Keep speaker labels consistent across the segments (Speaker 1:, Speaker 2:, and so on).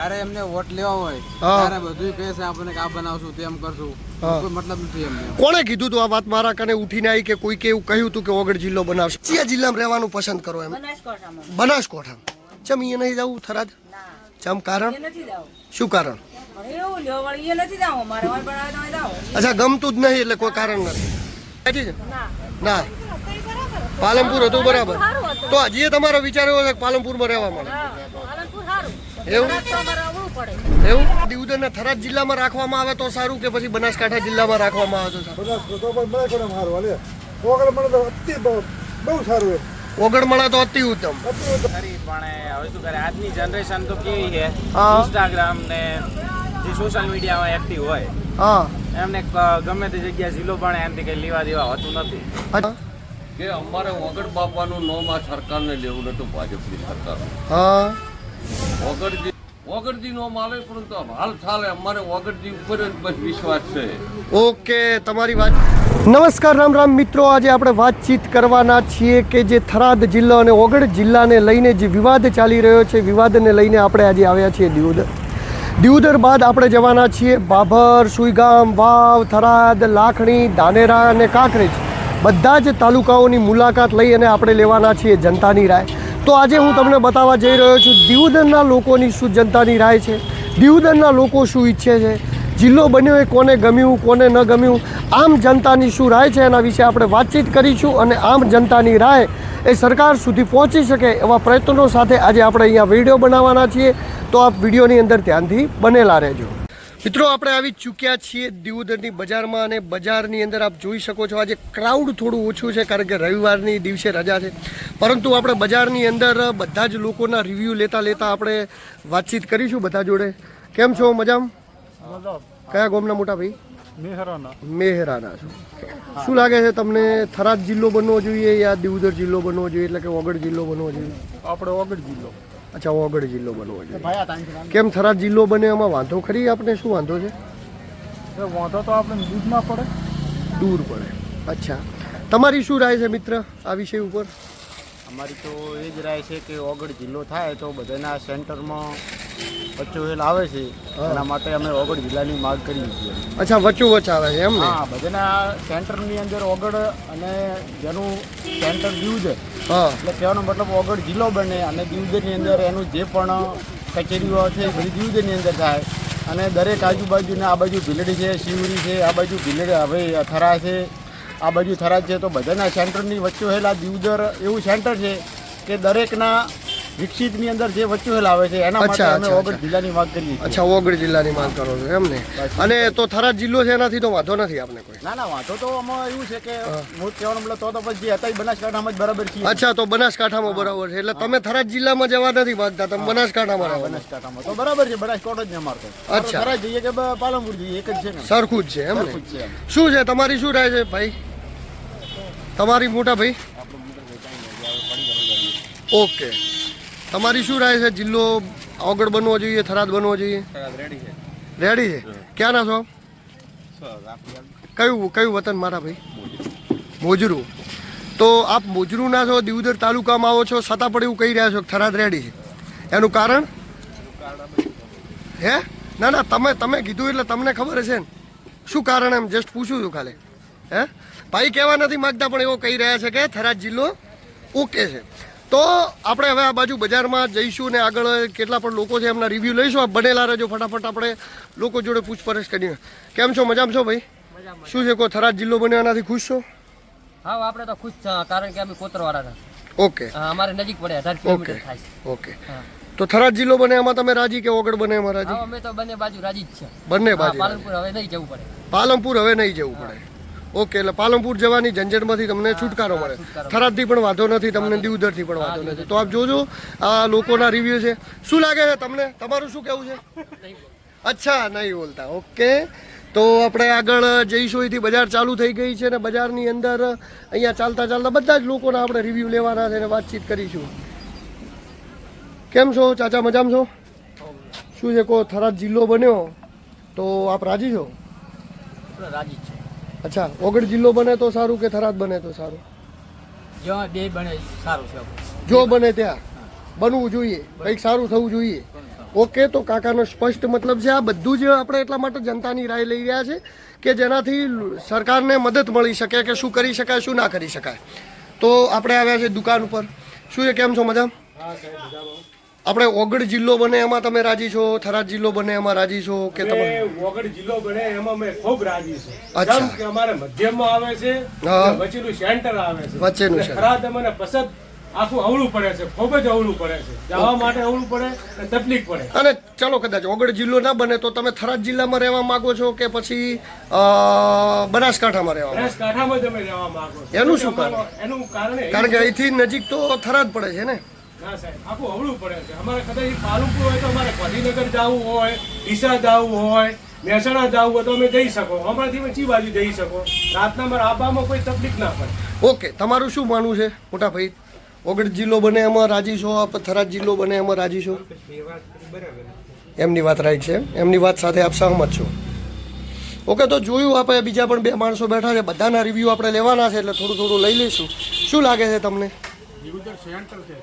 Speaker 1: અરે એમને વોટ લેવા હોય ત્યારે બધું કહે છે આપણને કે આ બનાવશું તેમ કરશું, કોઈ મતલબ નથી એમને.
Speaker 2: કોણે કીધું તું આ વાત? મારા કને ઉઠીને આવી કે કોઈ કે એવું કહ્યું તું કે ઓગળ જિલ્લો બનાવશે? કયા જિલ્લામાં રહેવાનું પસંદ કરો એમ? બનાસકાંઠા. ચમ અહીંયા નહીં જવું થરાદ? ચમ કારણ શું કારણ? અચ્છા, ગમતું જ નહીં એટલે કોઈ કારણ નથી ના. પાલનપુર હતું બરાબર, તો હજી તમારો વિચાર એવો છે કે પાલનપુરમાં રહેવા મળે એવું? દીવદરના થરાદ જિલ્લામાં રાખવામાં આવે તો સારું કે પછી બનાસકાંઠા જિલ્લામાં રાખવામાં આવે તો સારું? ઓગળમણા તો અતિ ઉત્તમ.
Speaker 1: પણ હવે શું કરે, આજની જનરેશન તો કેવી છે, ઇન્સ્ટાગ્રામ ને જે સોશિયલ મીડિયામાં એક્ટિવ હોય એમને ગમે તે જગ્યાએ જિલ્લો પણ એમથી કઈ લેવા દેવા હોતું નથી.
Speaker 3: કે અમારે વગર બાપાનું નામ આ સરકારને લેવું નતું, ભાજપની સરકાર. વગરજી નામ આવે પરંતુ હાલ ચાલે, અમારે વગરજી ઉપર જ બસ વિશ્વાસ છે.
Speaker 2: ઓકે, તમારી વાત. નમસ્કાર, રામ રામ મિત્રો. આજે આપણે વાતચીત કરવાના છીએ કે જે થરાદ જિલ્લો અને ઓગળ જિલ્લાને લઈને જે વિવાદ ચાલી રહ્યો છે, વિવાદને લઈને આપણે આજે આવ્યા છીએ દિયોદર. દિયોદર બાદ આપણે જવાના છીએ બાભર, સુઈગામ, વાવ, થરાદ, લાખણી, ધાનેરા અને કાંકરેજ બધા જ તાલુકાઓની મુલાકાત લઈ અને આપણે લેવાના છીએ જનતાની રાય. તો આજે હું તમને બતાવવા જઈ રહ્યો છું દિયોદરના લોકોની શું જનતાની રાય છે, દિયોદરના લોકો શું ઈચ્છે છે, જિલ્લો બન્યો એ કોને ગમ્યું કોને ન ગમ્યું, આમ જનતાની શું રાય છે એના વિશે આપણે વાતચીત કરીશું. અને આમ જનતાની રાય એ સરકાર સુધી પહોંચી શકે એવા પ્રયત્નો સાથે આજે આપણે અહીંયા વિડીયો બનાવવાના છીએ. તો આપ વિડીયોની અંદર ધ્યાનથી બનેલા રહેજો. મિત્રો, આપણે આવી ચૂક્યા છીએ દિયોદરની બજારમાં અને બજારની અંદર આપ જોઈ શકો છો આજે ક્રાઉડ થોડું ઓછું છે કારણ કે રવિવારની દિવસે રજા છે, પરંતુ આપણે બજારની અંદર બધા જ લોકોના રિવ્યૂ લેતા આપણે વાતચીત કરીશું બધા જોડે. કેમ છો? મજામાં? કયા ગામના મોટા ભાઈ? મેહરાના છો. શું લાગે છે તમને, થરાદ જિલ્લો બનવો જોઈએ યા દિયોદર જિલ્લો બનવો જોઈએ, એટલે કે ઓગળ જિલ્લો બનવો જોઈએ?
Speaker 1: આપણે ઓગળ જિલ્લો.
Speaker 2: અચ્છા, ઓગળ જિલ્લો બનવો જોઈએ. કેમ થરાદ જિલ્લો બને એમાં વાંધો ખરી? આપણે શું વાંધો છે?
Speaker 1: વાંધો તો આપણે દૂધમાં પડે,
Speaker 2: દૂર પડે. અચ્છા, તમારી શું રાય છે મિત્ર આ વિષય ઉપર?
Speaker 1: અમારી તો એ જ રાય છે કે ઓગળ જિલ્લો થાય તો બધાના સેન્ટરમાં વચ્ચોવેલ આવે છે, એના માટે અમે ઓગળ જિલ્લાની માંગ કરીએ છીએ.
Speaker 2: અચ્છા, વચ્ચોવચ્ચ આવે છે એમ ને?
Speaker 1: હા, બધાના સેન્ટરની અંદર ઓગળ અને જેનું સેન્ટર દિયોદર, એટલે કહેવાનો મતલબ ઓગળ જિલ્લો બને અને દિયોદરની અંદર એનું જે પણ કચેરીઓ છે એ બધી દિયોદરની અંદર થાય. અને દરેક આજુબાજુને આ બાજુ ભીલડી છે, શિવરી છે, આ બાજુ ભીલડી, હવે થરા છે, આ બાજુ થરાદ છે, તો બધાના સેન્ટરની વચ્ચોહેલા દિયોદર એવું સેન્ટર છે કે દરેકના વિકસિતની અંદર જે વચ્ચોહેલ આવે છે એના માટે અમે ઓગળ જિલ્લાની માંગ કરીએ છીએ.
Speaker 2: અચ્છા, ઓગળ જિલ્લાની માંગ કરો છો એમ ને? અને તો થરાદ જિલ્લો છે એનાથી તો વાંધો નથી આપણે કોઈ?
Speaker 1: ના, વાંધો તો આમાં એવું છે કે હું કહેવાનો મતલબ તો પછી જે હતા બનાસકાંઠામાં જ બરાબર છે.
Speaker 2: અચ્છા, તો બનાસકાંઠામાં બરાબર છે, એટલે તમે થરાદ જિલ્લામાં જવા નથી માંગતા, તમે બનાસકાંઠામાં રહો?
Speaker 1: બનાસકાંઠામાં તો બરાબર છે, બનાસકાંઠો જ ને અમારતો.
Speaker 2: અચ્છા,
Speaker 1: થરાદ જઈએ કે પાલનપુર જઈએ એક જ છે ને,
Speaker 2: સરખું જ છે એમ ને? શું છે તમારી શું રાય છે ભાઈ, તમારી મોટા ભાઈ? ઓકે, તમારી શું રાય છે, જિલ્લો ઓગળ બનવો જોઈએ થરાદ બનવો જોઈએ? રેડી છે. ક્યાં ના છો? કયું વતન મારા ભાઈ? મોજરું. તો આપ મોજરું ના છો, દિયોદર તાલુકામાં આવો છો, છતાં પણ એવું કહી રહ્યા છો કે થરાદ રેડી છે, એનું કારણ? હે? ના, તમે કીધું એટલે તમને ખબર હશે ને શું કારણ, એમ જસ્ટ પૂછું છું ખાલી. હે ભાઈ, કહેવા નથી માગતા પણ એવો કહી રહ્યા છે કે થરાદ જિલ્લો ઓકે છે. તો આપણે હવે આ બાજુ બજારમાં જઈશું ને આગળ કેટલા પણ લોકો છે એમના રિવ્યૂ લઈશું. આપ બનેલા રહેજો, ફટાફટ આપણે લોકો જોડે પૂછપરછ કરીએ. કેમ છો? મજામાં છો ભાઈ? શું છે, કોઈ થરાદ જિલ્લો બન્યો એનાથી ખુશ છો?
Speaker 4: હા, આપણે તો ખુશ છે કારણ કે અમે કોતરવાળા હતા.
Speaker 2: ઓકે,
Speaker 4: અમારે નજીક પડે 18 કિલોમીટર થાય છે.
Speaker 2: ઓકે, તો થરાદ જિલ્લો બને એમાં તમે રાજી કે ઓગળ બને એમાં રાજી?
Speaker 4: અમે તો બંને બાજુ રાજી જ છે.
Speaker 2: બંને બાજુ.
Speaker 4: પાલનપુર હવે નહીં જવું પડે.
Speaker 2: પાલનપુર હવે નહીં જવું પડે. ઓકે, એટલે પાલનપુર જવાની ઝંઝટમાંથી તમને છુટકારો મળે. થરાદથી પણ વાંધો નથી તમને, દિયોદરથી પણ વાંધો નથી. તો આપ જોજો આ લોકોના રિવ્યુ છે. શું લાગે છે તમને, તમારું શું કહેવું છે? અચ્છા, નહીં બોલતા. ઓકે, તો આપણે આગળ જઈશું. અહીંથી બજાર ચાલુ થઈ ગઈ છે ને બજારની અંદર અહીંયા ચાલતા બધા જ લોકોના આપણે રિવ્યુ લેવાના છે અને વાતચીત કરીશું. કેમ છો ચાચા? મજામાં છો? શું છે, કો થરાદ જિલ્લો બન્યો તો આપ રાજી છો?
Speaker 4: રાજી છે.
Speaker 2: અચ્છા, ઓગળ જિલ્લો બને તો સારું કે થરાદ બને તો સારું?
Speaker 4: જો બે બને સારું છે.
Speaker 2: જો બને ત્યાં બનવું જોઈએ, કંઈક સારું થવું જોઈએ. ઓકે, તો કાકાનો સ્પષ્ટ મતલબ છે આ બધું જ આપણે એટલા માટે જનતાની રાય લઈ રહ્યા છે કે જેનાથી સરકારને મદદ મળી શકે કે શું કરી શકાય શું ના કરી શકાય. તો આપણે આવ્યા છે દુકાન ઉપર. શું છે, કેમ છો, મજા? આપણે ઓગળ જિલ્લો બને એમાં તમે રાજી છો? થરાદ જિલ્લો બને એમાં રાજી છો કે તમે?
Speaker 5: ઓગળ જિલ્લો બને એમાં મેં ખૂબ રાજી છું.
Speaker 2: અચ્છા.
Speaker 5: કેમ કે અમારે મધ્યમાં આવે છે,
Speaker 2: હા.
Speaker 5: વચ્ચેનું સેન્ટર આવે છે.
Speaker 2: વચ્ચેનું
Speaker 5: એટલે
Speaker 2: સેન્ટર.
Speaker 5: થરાદ અમને પસંદ આખું અવળું પડે છે, ખૂબ જ અવળું પડે છે. જવા માટે અવળું પડે અને તકલીફ પડે.
Speaker 2: અને ચલો કદાચ ઓગળ જિલ્લો ના બને તો તમે થરાદ જિલ્લામાં રહેવા માંગો છો કે પછી બનાસકાંઠામાં રહેવા માંગો છો?
Speaker 5: બનાસકાંઠામાં જ અમે રહેવા માંગો છો.
Speaker 2: એનું શું કારણ?
Speaker 5: એનું કારણ એ
Speaker 2: કારણ કે અહીંથી નજીક તો થરાદ પડે છે ને.
Speaker 5: ના સાહેબ, આખું અવળું પડે છે. અમારે કદાચ પાલનપુર હોય તો અમારે ગાંધીનગર જવું હોય, ડીસા જવું હોય, મહેસાણા જવું હોય તો અમે જઈ શકો. અમારાથી ચી બાજુ જઈ શકો. રાતના અમારે આબામાં કોઈ તકલીફ ના પડે.
Speaker 2: ઓકે, તમારું શું માનવું છે મોટા ભાઈ? ઓગળ જિલ્લો બને એમાં રાજી છો? આપ થરાદ જિલ્લો બને એમાં રાજી છો? એમની વાત રાઈટ છે, એમની વાત સાથે આપ સહમત છો? ઓકે, તો જોયું આપણે બીજા પણ 2 માણસો બેઠા છે, બધાના રિવ્યૂ આપણે લેવાના છે એટલે થોડું થોડું લઈ લઈશું. શું લાગે છે તમને?
Speaker 1: દિયોદર સેન્ટર છે,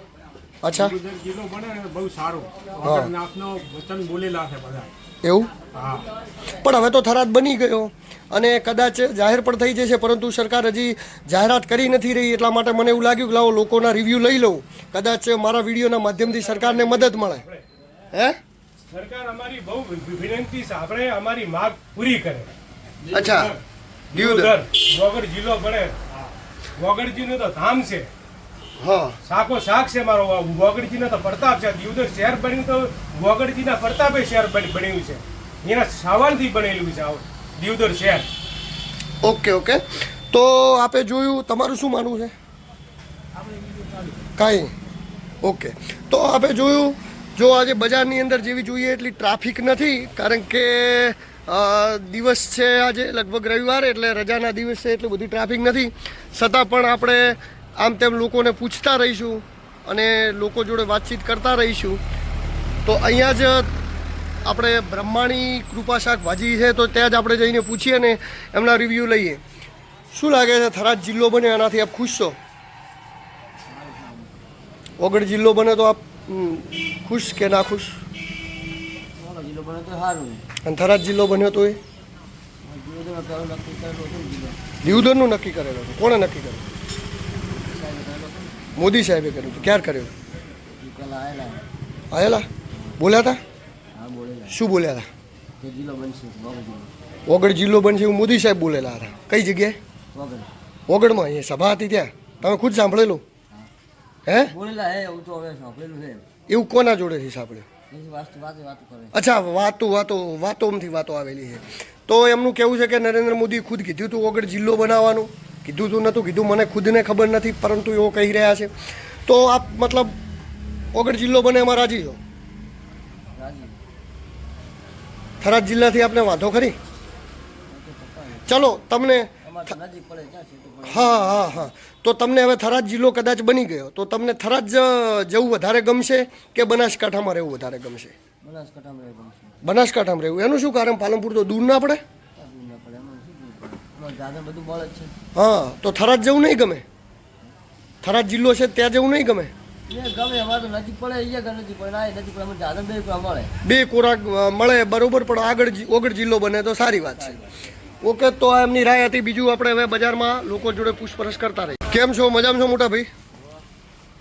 Speaker 2: અચ્છા,
Speaker 1: દિયોદર જિલ્લો બને ને બહુ સારો.
Speaker 2: હા.
Speaker 1: નાથનો વચન બોલેલા છે બધા.
Speaker 2: એવું?
Speaker 1: હા,
Speaker 2: પણ હવે તો થરાદ બની ગયો અને કદાચ જાહેર પણ થઈ જશે, પરંતુ સરકાર હજી જાહેરાત કરી નથી રહી. એટલા માટે મને એવું લાગ્યું કે લાવો લોકોના રિવ્યૂ લઈ લઉં, કદાચ મારા વિડીયોના માધ્યમથી સરકારને મદદ મળે. હે?
Speaker 5: સરકાર અમારી બહુ વિનંતી સાંભળે, અમારી માંગ પૂરી કરે.
Speaker 2: અચ્છા, દિયોદર.
Speaker 5: વગડ જિલ્લો બને. વગડજીનું તો ધામ છે,
Speaker 2: હા,
Speaker 5: શાકો શાક છે મારો. વગડજીનો તો પ્રતાપ છે. દિયોદર શહેર બન્યું તો વગડજીના પ્રતાપે શહેર બન્યું છે. એના સવાલથી બનેલું છે આ દિયોદર શહેર.
Speaker 2: ઓકે ઓકે, તો આપે જોયું. તમારું શું માનવું છે? કાંઈ? ઓકે, તો આપે જોયું. જો આજે બજારની અંદર જેવી જોઈએ એટલી ટ્રાફિક નથી, કારણ કે દિવસ છે આજે લગભગ રવિવાર એટલે રજાના દિવસ છે એટલે બધી ટ્રાફિક નથી. છતાં પણ આપણે આમ તેમ લોકોને પૂછતા રહીશું અને લોકો જોડે વાતચીત કરતા રહીશું. તો અહીંયા જ આપણે બ્રહ્માણી કૃપા શાકભાજી છે તો ત્યાં જ આપણે જઈને પૂછીએ ને એમના રિવ્યૂ લઈએ. શું લાગે છે, થરાદ જિલ્લો બને એનાથી આપ ખુશ છો? ઓગળ જિલ્લો બને તો આપ ખુશ કે ના ખુશ?
Speaker 4: જિલ્લો બને તો સારું.
Speaker 2: અને થરાદ જિલ્લો બન્યો તો એ દિયોદરનું નક્કી કરેલું હતું. કોણે નક્કી કર્યું? મોદી સાહેબે કર્યું હતું. ક્યારે કર્યું? આયેલા? બોલ્યા હતા? શું બોલ્યા હતા?
Speaker 4: જિલ્લો બનશે
Speaker 2: ઓગળ જિલ્લો બનશે એવું મોદી સાહેબ બોલેલા હતા. કઈ જગ્યાએ? ઓગળમાં. એ સભા હતી ત્યાં તમે ખુદ સાંભળેલું? હે?
Speaker 4: બોલેલા હે, એવું તો હવે સાંભળેલું છે.
Speaker 2: એવું કોના જોડેથી સાંભળ્યું?
Speaker 4: વાતો કરે.
Speaker 2: અચ્છા, વાતોમાંથી વાતો આવેલી છે. તો એમનું કહેવું છે કે નરેન્દ્ર મોદી ખુદ કીધું હતું ઓગળ જિલ્લો બનાવવાનું. કીધું હતું નહોતું કીધું મને ખુદને ખબર નથી, પરંતુ એવો કહી રહ્યા છે. તો આપ મતલબ ઓગળ જિલ્લો બને એમાં રાજી છો? થરાદ જિલ્લાથી આપને વાંધો ખરી? ચલો તમને હા, તો તમને હવે થરાદ જિલ્લો કદાચ બની ગયો તો તમને થરાદ જવું વધારે ગમશે કે બનાસકાંઠામાં રહેવું વધારે ગમશે? બનાસકાંઠામાં રહેવું. એનું શું કારણ? પાલનપુર તો દૂર ના પડે? હા, તો થરાદ જવું નહીં ગમે? થરાદ જિલ્લો છે ત્યાં જવું નહીં ગમે? બે ખોરાક મળે બરોબર, પણ આગળ ઓગળ જિલ્લો બને તો સારી વાત છે. ઓકે, તો આ એમની રાય હતી. બીજું આપણે હવે બજારમાં લોકો જોડે પૂછપરછ કરતા રહીએ. કેમ છો, મજામાં છો મોટા ભાઈ?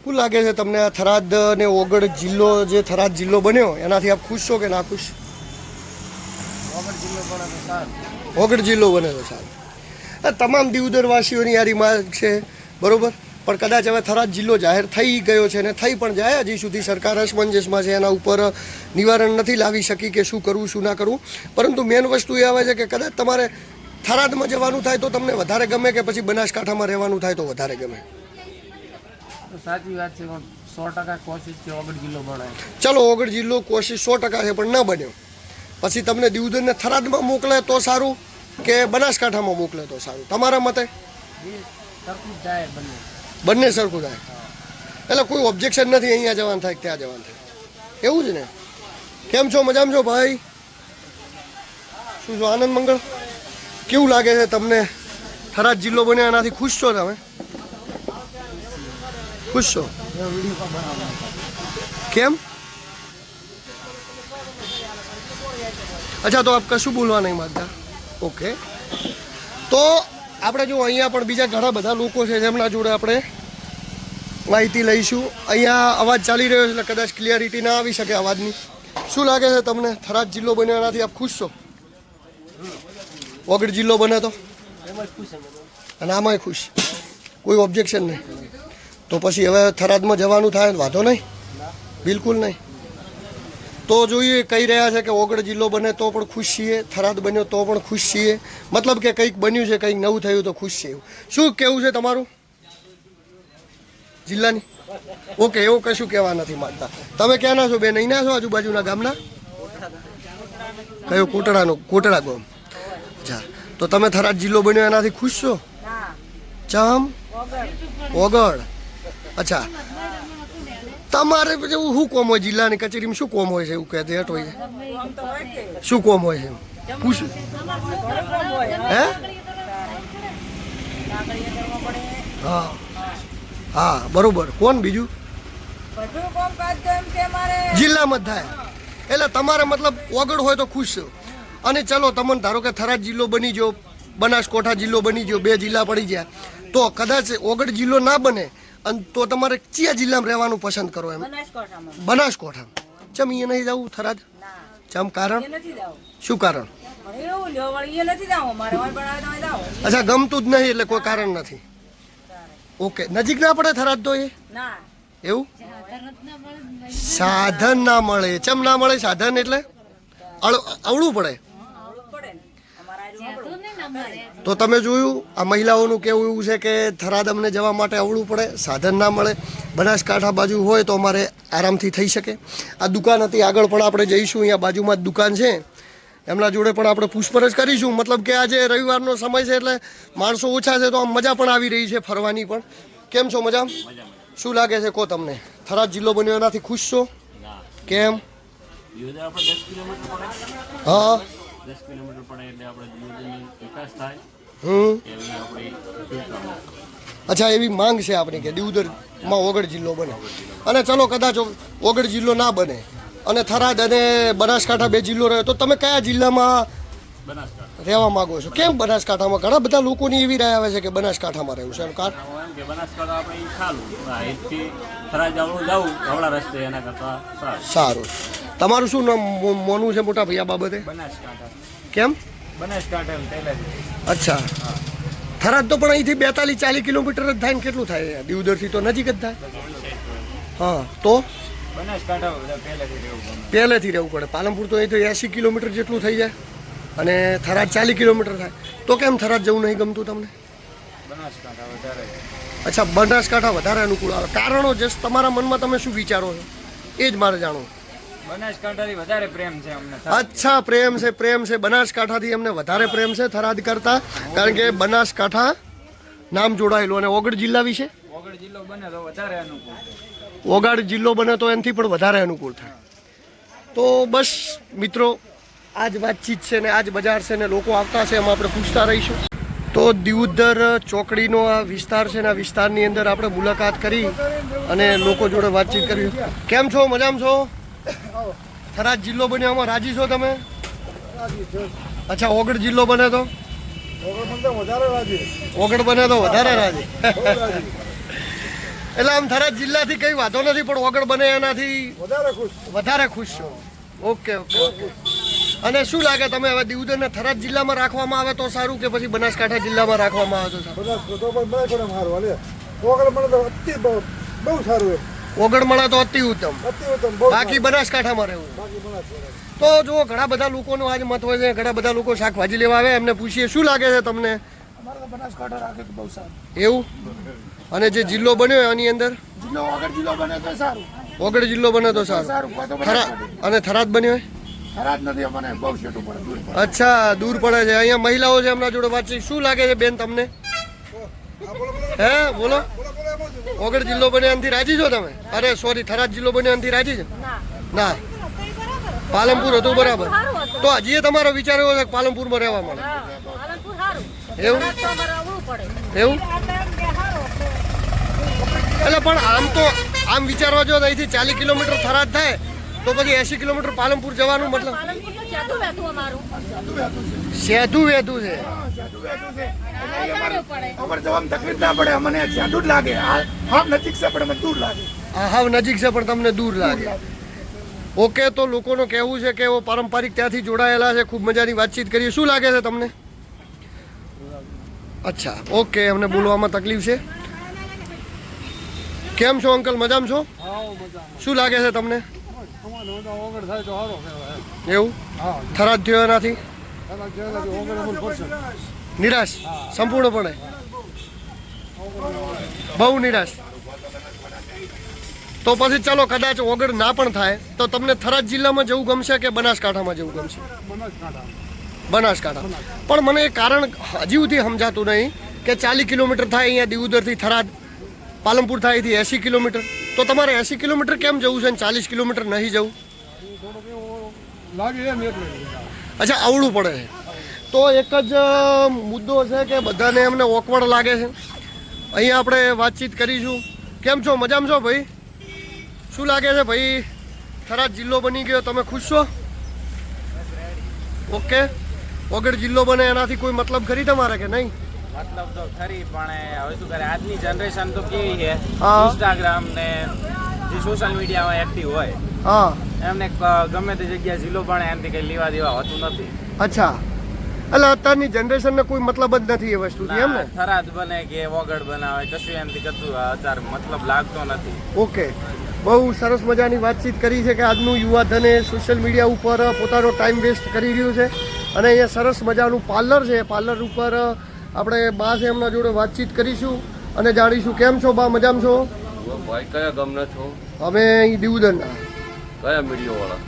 Speaker 2: શું લાગે છે તમને આ થરાદ ને ઓગળ જિલ્લો, જે થરાદ જિલ્લો બન્યો એનાથી આપ ખુશ છો કે ના ખુશ? ઓગળ જિલ્લો બને તો સારું. આ તમામ દિયોદરવાસીઓની યારી માંગ છે બરોબર, પણ કદાચ હવે થરાદ જિલ્લો જાહેર થઈ ગયો છે ને થઈ પણ જાય. હજી સુધી સરકાર અસમંજસમાં છે, એના ઉપર નિવારણ નથી લાવી શકી કે શું કરવું શું ના કરવું. પરંતુ મેન વસ્તુ એ આવે છે કે કદાચ તમારે થરાદમાં જવાનું થાય તો તમને વધારે ગમે કે પછી બનાસકાંઠામાં રહેવાનું થાય તો વધારે ગમે?
Speaker 4: સાચી વાત છે, 100% કોશિશ છે ઓગળ જિલ્લો બનાવે.
Speaker 2: ચલો, ઓગળ જિલ્લો કોશિશ 100% છે પણ ન બન્યો. પછી તમને દિયોદરને થરાદમાં મોકલે તો સારું કે બનાસકાંઠામાં મોકલે તો સારું તમારા મતે?
Speaker 4: સરખું જાય બંને.
Speaker 2: બંને સરખું થાય એટલે કોઈ ઓબ્જેક્શન નથી અહીંયા જવાનું થાય ત્યાં જવાનું થાય, એવું જ ને? કેમ છો, મજામાં છો ભાઈ? શું છો, આનંદ મંગળ? કેવું લાગે છે તમને થરાદ જિલ્લો બન્યો એનાથી ખુશ છો તમે? ખુશ છો? કેમ? अच्छा तो आप कशु बोलवा नहीं मागता ओके तो આપણે જો અહીંયા પણ બીજા ઘણા બધા લોકો છે જેમના જોડે આપણે માહિતી લઈશું અહીંયા અવાજ ચાલી રહ્યો છે એટલે કદાચ ક્લિયરિટી ના આવી શકે અવાજની શું લાગે છે તમને થરાદ જિલ્લો બન્યો એનાથી આપ ખુશ છો વગડ જિલ્લો બને તો અને આમાંય ખુશ કોઈ ઓબ્જેક્શન નહીં તો પછી હવે થરાદમાં જવાનું થાય વાંધો નહીં બિલકુલ નહીં તો જોઈએ કહી રહ્યા છે કે ઓગળ જિલ્લો બને તો પણ ખુશ છીએ થરાદ બન્યો તો પણ ખુશ છીએ મતલબ કે કંઈક બન્યું છે કંઈક નવું થયું તો ખુશ છીએ શું કેવું છે તમારું જિલ્લાની ઓકે એવું કશું કહેવા નથી માંગતા તમે ક્યાંના છો બેન અહીંના છો આજુબાજુના ગામના કયો કોટડા ગામ અચ્છા તો તમે થરાદ જિલ્લો બન્યો એનાથી ખુશ છો ચમ ઓગળ અચ્છા તમારે એવું શું કોમ હોય જિલ્લાની કચેરીમાં શું કોમ હોય છે એવું કહેते હટ હોય છે શું કોમ હોય છે પૂછ હે હા હા બરોબર કોણ બીજું જિલ્લામાં જ થાય એટલે તમારે મતલબ ઓગળ હોય તો ખુશ છો અને ચલો તમને ધારો કે થરાદ જિલ્લો બની ગયો બનાસકાંઠા જિલ્લો બની ગયો બે જિલ્લા પડી ગયા તો કદાચ ઓગળ જિલ્લો ના બને અને તો તમારે કયા જિલ્લામાં રહેવાનું પસંદ કરો એમ બનાસકાંઠા ચમ અહીંયા નહીં જવું થરાદ ચમ કારણ શું કારણ અચ્છા ગમતું જ નહીં એટલે કોઈ કારણ નથી ઓકે નજીક ના પડે થરાદ તો એ એવું સાધન ના મળે ચમ ના મળે સાધન એટલે અવળું પડે તો તમે જોયું આ મહિલાઓનું કેવું એવું છે કે થરાદ અમને જવા માટે અવળું પડે સાધન ના મળે બનાસકાંઠા બાજુ હોય તો અમારે આરામથી થઈ શકે આ દુકાન હતી આગળ પણ આપણે જઈશું અહીંયા બાજુમાં જ દુકાન છે એમના જોડે પણ આપણે પૂછપરછ કરીશું મતલબ કે આજે રવિવારનો સમય છે એટલે માણસો ઓછા છે તો આમ મજા પણ આવી રહી છે ફરવાની પણ કેમ છો મજા શું લાગે છે કહો તમને થરાદ જિલ્લો બન્યો એનાથી ખુશ છો કેમ હા
Speaker 6: 10 કિલોમીટર પડે એટલે આપણે દિયોદરનો વિકાસ થાય એવી આપણી
Speaker 2: અચ્છા એવી માંગ છે આપણી કે દિયોદરમાં ઓગળ જિલ્લો બને અને ચલો કદાચ ઓગળ જિલ્લો ના બને અને થરાદ અને બનાસકાંઠા બે જિલ્લો રહે તો તમે કયા જિલ્લામાં રહેવા માંગો છો કેમ બનાસકાંઠામાં ઘણા બધા લોકોની એવી રાય આવે છે કે બનાસકાંઠામાં રહેવું છે એનું કારણ
Speaker 6: એમ કે બનાસકાંઠા આપણે ખાલું અહીંથી થરાદ જવું હવળા રસ્તે એના કરતાં
Speaker 2: સારું તમારું શું નામ મોનું છે મોટા ભાઈ આ બાબતે
Speaker 1: બનાસકાંઠા
Speaker 2: કેમ
Speaker 1: બનાસકાંઠા
Speaker 2: અચ્છા થરાદ તો પણ અહીંથી 42-40 કિલોમીટર જ થાય ને કેટલું થાય દિયોદરથી તો નજીક જ થાય હા તો
Speaker 1: બનાસકાંઠા
Speaker 2: પહેલેથી રહેવું પડે પાલનપુર તો અહીંથી 80 કિલોમીટર જેટલું થઈ જાય અને થરાદ 40 કિલોમીટર થાય તો કેમ થરાદ જવું નહીં ગમતું તમને
Speaker 1: બનાસકાંઠા વધારે
Speaker 2: અચ્છા બનાસકાંઠા વધારે અનુકૂળ આવે કારણો જસ્ટ તમારા મનમાં તમે શું વિચારો છો એ જ મારે જાણવું
Speaker 1: બનાસકાંઠાથી વધારે પ્રેમ છે અમને
Speaker 2: અચ્છા પ્રેમ છે બનાસકાંઠાથી અમને વધારે પ્રેમ છે થરાદ કરતા કારણ કે બનાસકાંઠા નામ જોડાયેલું અને ઓગળ જિલ્લા વિશે
Speaker 1: ઓગળ જિલ્લો બને તો વધારે અનુકૂળ
Speaker 2: ઓગળ જિલ્લો બને તો એનાથી પણ વધારે અનુકૂળ થાય તો બસ મિત્રો આ જ વાતચીત છે ને આ જ બજાર છે ને લોકો આવતા છે એમાં આપણે પૂછતા રહીશું તો દિયોદર ચોકડીનો આ વિસ્તાર છે ને આ વિસ્તારની અંદર આપણે મુલાકાત કરી અને લોકો જોડે વાતચીત કરી કેમ છો મજામાં છો થરાદ જિલ્લો બન્યો આમાં રાજી છો તમે અચ્છા ઓગળ જિલ્લો બને તો ઓગળ બને તો વધારે રાજી એટલે આમ થરાદ જિલ્લાથી કઈ વાંધો નથી પણ ઓગળ બને એનાથી વધારે ખુશ છો ઓકે અને શું લાગે તમે હવે દિયોદરને થરાદ જિલ્લામાં રાખવામાં આવે તો સારું કે પછી બનાસકાંઠા જિલ્લામાં રાખવામાં આવે તો સારું ઓગળ મળે તો અતિ ઉત્તમ બાકી બનાસકાંઠામાં રહેવું તો જો ઘણા બધા લોકોનો આજ મત હોય છે ઘણા બધા લોકો શાકભાજી લેવા આવે એમને પૂછીએ શું લાગે છે તમને એવું અને જે જિલ્લો બન્યો એની અંદર ઓગળ જિલ્લો બને તો સારું અને થરાદ બન્યો અચ્છા દૂર પડે છે અહીંયા મહિલાઓ છે એમના જોડે વાતચીત શું લાગે છે બેન તમને હે બોલો ઓગળ જિલ્લો બને એનાથી રાજી છો તમે અરે સોરી થરાદ જિલ્લો બને એનાથી રાજી છો ના પાલનપુર હતું બરાબર તો હજી તમારો વિચાર એવો છે કે પાલનપુરમાં રહેવા મળે એવું એવું એટલે પણ આમ વિચારવા જો અહીંથી 40 કિલોમીટર થરાદ થાય તો પછી 80 કિલોમીટર પાલનપુર જવાનું મતલબ
Speaker 7: સેતું વેતું અમારું
Speaker 2: સેધું વેધું છે.
Speaker 8: અમારે જવામાં તકલીફ ના પડે, અમને જ્યાં જ લાગે. હા નજીક છે પણ મને દૂર લાગે.
Speaker 2: આ હાવ નજીક છે પણ તમને દૂર લાગે. ઓકે, તો લોકોનું કહેવું છે કે એવો પારંપરિક ત્યાંથી જોડાયેલા છે. ખૂબ મજાની વાતચીત કરીએ. શું લાગે છે તમને? અચ્છા, ઓકે, અમને બોલવામાં તકલીફ છે. કેમ છો અંકલ, મજામાં છો? શું લાગે છે તમને? એવું થરાદ થયો એનાથી નિરાશ સંપૂર્ણપણે, બહુ નિરાશ. તો પછી ચાલો, કદાચ ઓગળ ના પણ થાય તો તમને થરાદ જિલ્લામાં જવું ગમશે કે બનાસકાંઠામાં જવું ગમશે? બનાસકાંઠા. પણ મને એ કારણ હજી સુધી સમજાતું નહીં કે 40 કિલોમીટર થાય અહીંયા દિયોદરથી થરાદ, પાલનપુર થાય અહીંથી 80 કિલોમીટર. તો તમારે 80 કિલોમીટર કેમ જવું છે અને 40 કિલોમીટર નહીં જવું? અચ્છા, આવડું પડે છે. તો એક જ મુદ્દો છે કે બધાને એમને ઓકવર્ડ લાગે છે. અહીંયા આપણે વાતચીત કરીશું. કેમ છો, મજામાં છો ભાઈ? શું લાગે છે ભાઈ, થરાદ જિલ્લો બની ગયો, તમે ખુશ છો? ઓકે, ઓગળ જિલ્લો બને એનાથી કોઈ મતલબ ખરી તમારે કે નહીં?
Speaker 4: મતલબ તો ખરી, પણ હવે શું કરે, આજની જનરેશન તો કેવી છે,
Speaker 2: હા.
Speaker 4: ઇન્સ્ટાગ્રામ ને જે સોશિયલ મીડિયામાં એક્ટિવ હોય
Speaker 2: હા,
Speaker 4: એમને ગમે તે જગ્યાએ જિલ્લો બને એનાથી કંઈ લેવા દેવા હોતું નથી.
Speaker 2: અચ્છા, એટલે અત્યારની જનરેશનને કોઈ મતલબ જ નથી એ વસ્તુથી, એમ ને?
Speaker 4: ના, થરાદ બને કે વગડ બનાવે કશું એમથી કશું અત્યારે મતલબ લાગતો નથી.
Speaker 2: ઓકે, બહુ સરસ મજાની વાતચીત કરી છે કે આજનું યુવાધન એ સોશિયલ મીડિયા ઉપર પોતાનો ટાઈમ વેસ્ટ કરી રહ્યું છે. અને અહીંયા સરસ મજાનું પાર્લર છે. પાર્લર ઉપર આપણે બા છે, એમના જોડે વાતચીત કરીશું અને જાણીશું. કેમ છો બા, મજામાં છો?
Speaker 3: ભાઈ કયા ગામના છો?
Speaker 2: અમે અહીં દિયોદરના.
Speaker 3: કયા મીડિયા વાળા?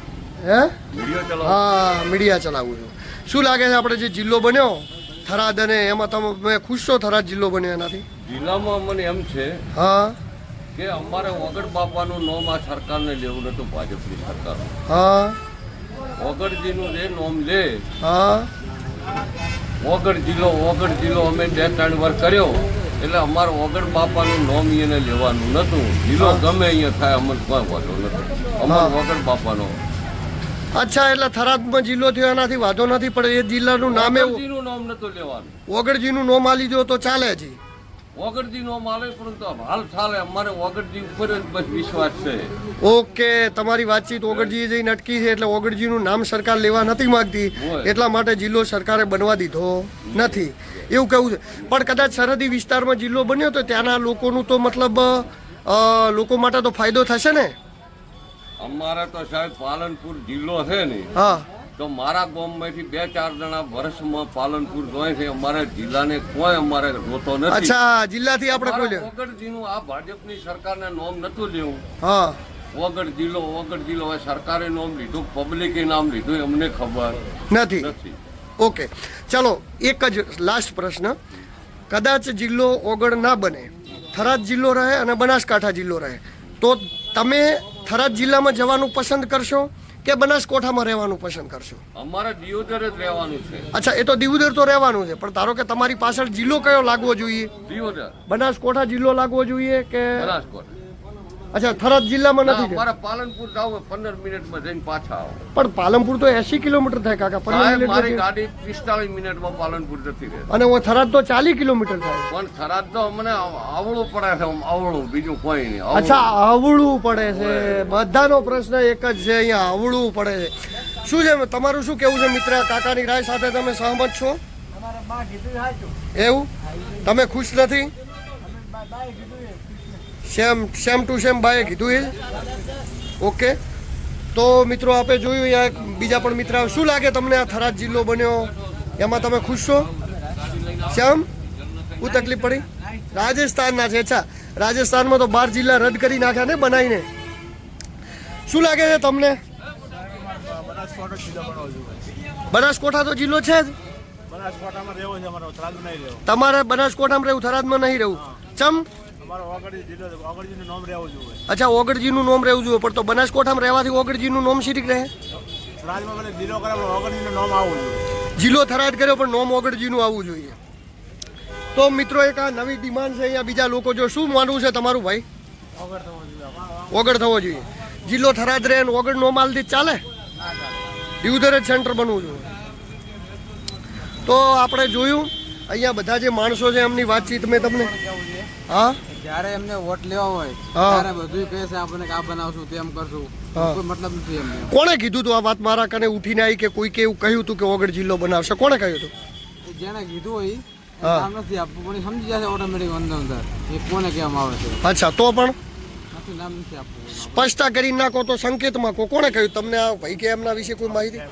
Speaker 2: હે?
Speaker 3: વિડીયો ચલાવો?
Speaker 2: હા, મીડિયા ચલાવું છું. શું લાગે છે આપણે જે જિલ્લો બન્યો થરાદ, અને એમાં તમે ખુશ છો થરાદ જિલ્લો બન્યો એનાથી?
Speaker 3: જિલ્લામાં મને એમ છે
Speaker 2: હા
Speaker 3: કે અમારે વગડ બાપાનું નોમ આ સરકારને લેવું નતું, ભાજપની સરકાર.
Speaker 2: હા
Speaker 3: વગડજીનું જે નોમ લે,
Speaker 2: હા
Speaker 3: વગડ જિલ્લો અમે 2-3 વાર કર્યો, એટલે અમારે વગડ બાપાનું નોમ એને લેવાનું નતું. જિલ્લો ગમે અહીંયા થાય, અમને કોઈ વાંધો નથી. અમારે વગડ બાપાનો.
Speaker 2: અચ્છા, એટલે થરાદમાં જિલ્લો થયો એનાથી વાંધો નથી, પણ એ જિલ્લાનું નામ એવું
Speaker 3: વગડજીનું નામ નતું લેવાનું.
Speaker 2: ઓગળજીનું નામ આલી દો તો ચાલે છે.
Speaker 3: વગડજી નો માલે, પરંતુ હાલ ચાલે. અમારે વગડજી ઉપર જ બસ વિશ્વાસ છે.
Speaker 2: ઓકે, તમારી વાતચીત ઓગળજીએ જઈને અટકી છે, એટલે ઓગળજીનું નામ સરકાર લેવા નથી માંગતી, એટલા માટે જિલ્લો સરકારે બનવા દીધો નથી, એવું કહેવું છે. પણ કદાચ સરહદી વિસ્તારમાં જિલ્લો બન્યો તો ત્યાંના લોકોનું તો મતલબ લોકો માટે તો ફાયદો થશે ને?
Speaker 3: અમારે તો સાહેબ પાલનપુર જિલ્લો છે ને,
Speaker 2: હા,
Speaker 3: તો મારા ગામમાંથી 2-4 જણા વર્ષમાં પાલનપુર જાય છે. અમારા જિલ્લાને કોઈ અમારે રોતો નથી.
Speaker 2: અચ્છા, જિલ્લાથી આપણે કોઈ લે.
Speaker 3: વગડજીનું આ ભાજપની સરકારને નોમ નતું લેવું.
Speaker 2: હા,
Speaker 3: વગડ જિલ્લો હવે સરકારે નામ લીધું, પબ્લિકે નામ લીધું, અમને ખબર
Speaker 2: નથી.
Speaker 3: નથી.
Speaker 2: ઓકે, ચલો, એક જ લાસ્ટ પ્રશ્ન. કદાચ જિલ્લો ઓગળ ના બને, થરાદ જિલ્લો રહે અને બનાસકાંઠા જિલ્લો રહે, તો તમે થરાદ જિલ્લામાં જવાનું પસંદ કરશો કે બનાસકાંઠામાં રહેવાનું પસંદ કરશો?
Speaker 3: અમારે દિયોદર જ રહેવાનું છે.
Speaker 2: અચ્છા, એ તો દિયોદર તો રહેવાનું છે, પણ ધારો કે તમારી પાછળ જિલ્લો કયો લાગવો જોઈએ?
Speaker 3: દિયોદર,
Speaker 2: બનાસકાંઠા જિલ્લો લાગવો જોઈએ કે?
Speaker 3: બનાસકાંઠા.
Speaker 2: અચ્છા, થરાદ જિલ્લામાં નથી.
Speaker 3: અમારે પાલનપુર જાવ 15 મિનિટમાં જઈને પાછા આવો.
Speaker 2: પણ પાલનપુર તો 80 કિલોમીટર થાય કાકા. 15
Speaker 3: સાહેબ,
Speaker 2: મિનિટ
Speaker 3: મારી
Speaker 2: નથી.
Speaker 3: ગાડી 45 મિનિટમાં પાલનપુર જતી રહે.
Speaker 2: અને થરાદ તો 40 કિલોમીટર થાય.
Speaker 3: પણ થરાદ તો અમને આવડું પડે છે, આવડું, બીજું કોઈ નહીં.
Speaker 2: અચ્છા, આવડું પડે છે. બધાનો પ્રશ્ન એક જ છે, અહીંયા આવડું પડે છે. શું છે તમારું, શું કેવું છે મિત્ર? કાકાની રાય સાથે તમે સહમત છો? એવું? તમે ખુશ નથી? સેમ ટુ સેમ બાએ કીધું એ. ઓકે, તો મિત્રો આપણે જોયું અહીંયા એક બીજા પણ મિત્ર. શું લાગે તમને આ થરાદ જિલ્લો બન્યો એમાં તમે ખુશ છો? શ્યામ, શું તકલીફ પડી? રાજસ્થાનના છે. અચ્છા, રાજસ્થાનમાં તો 12 જિલ્લા રદ કરી નાખ્યા ને બનાવીને. શું લાગે છે તમને? બનાસકાંઠા તો જિલ્લો છે જ. તમારે બનાસકાંઠામાં રહેવું, થરાદમાં નહીં રહેવું. ચમ? અચ્છા, ઓગળજીનું નામ રહેવું જોઈએ, પણ તો બનાસકાંઠામાં રહેવાથી ઓગળજીનું નામ શીરીક રહે? જિલ્લો થરાદ કર્યો પણ નામ ઓગળજીનું આવવું જોઈએ. તો મિત્રો, એક આ નવી ડિમાન્ડ છે અહીંયા બીજા લોકો. જો શું માનવું છે તમારું ભાઈ? ઓગળ થવો જોઈએ. જિલ્લો થરાદ રહે અને ઓગળ નો માલથી ચાલે? દીવદર જ સેન્ટર બનવું જોઈએ. તો આપણે જોયું અહીંયા બધા જે માણસો છે એમની વાતચીત મેં તમને હા
Speaker 4: જ્યારે એમને વોટ લેવા હોય
Speaker 2: હા.
Speaker 4: ત્યારે બધું કહે છે આપણને કે આ બનાવશું તેમ કરશું
Speaker 2: હા.
Speaker 4: કોઈ મતલબ નથી એમને.
Speaker 2: કોણે કીધું તું આ વાત મારા કને ઉઠીને આવી કે કોઈકે એવું કહ્યું હતું કે ઓગળ જિલ્લો બનાવશે? કોણે કહ્યું હતું?
Speaker 4: જેને કીધું હોય એ
Speaker 2: હા.
Speaker 4: નામ નથી આપવું પણ એ સમજી જશે ઓટોમેટિક અંદર એ કોને કહેવામાં આવે છે.
Speaker 2: અચ્છા, તો પણ
Speaker 4: નથી નામ નથી આપવું.
Speaker 2: સ્પષ્ટતા કરી નાખો તો સંકેતમાં કો. કોણે કહ્યું તમને આ ભાઈ કે એમના વિશે કોઈ માહિતી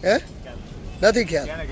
Speaker 2: હે નથી ખ્યાલ?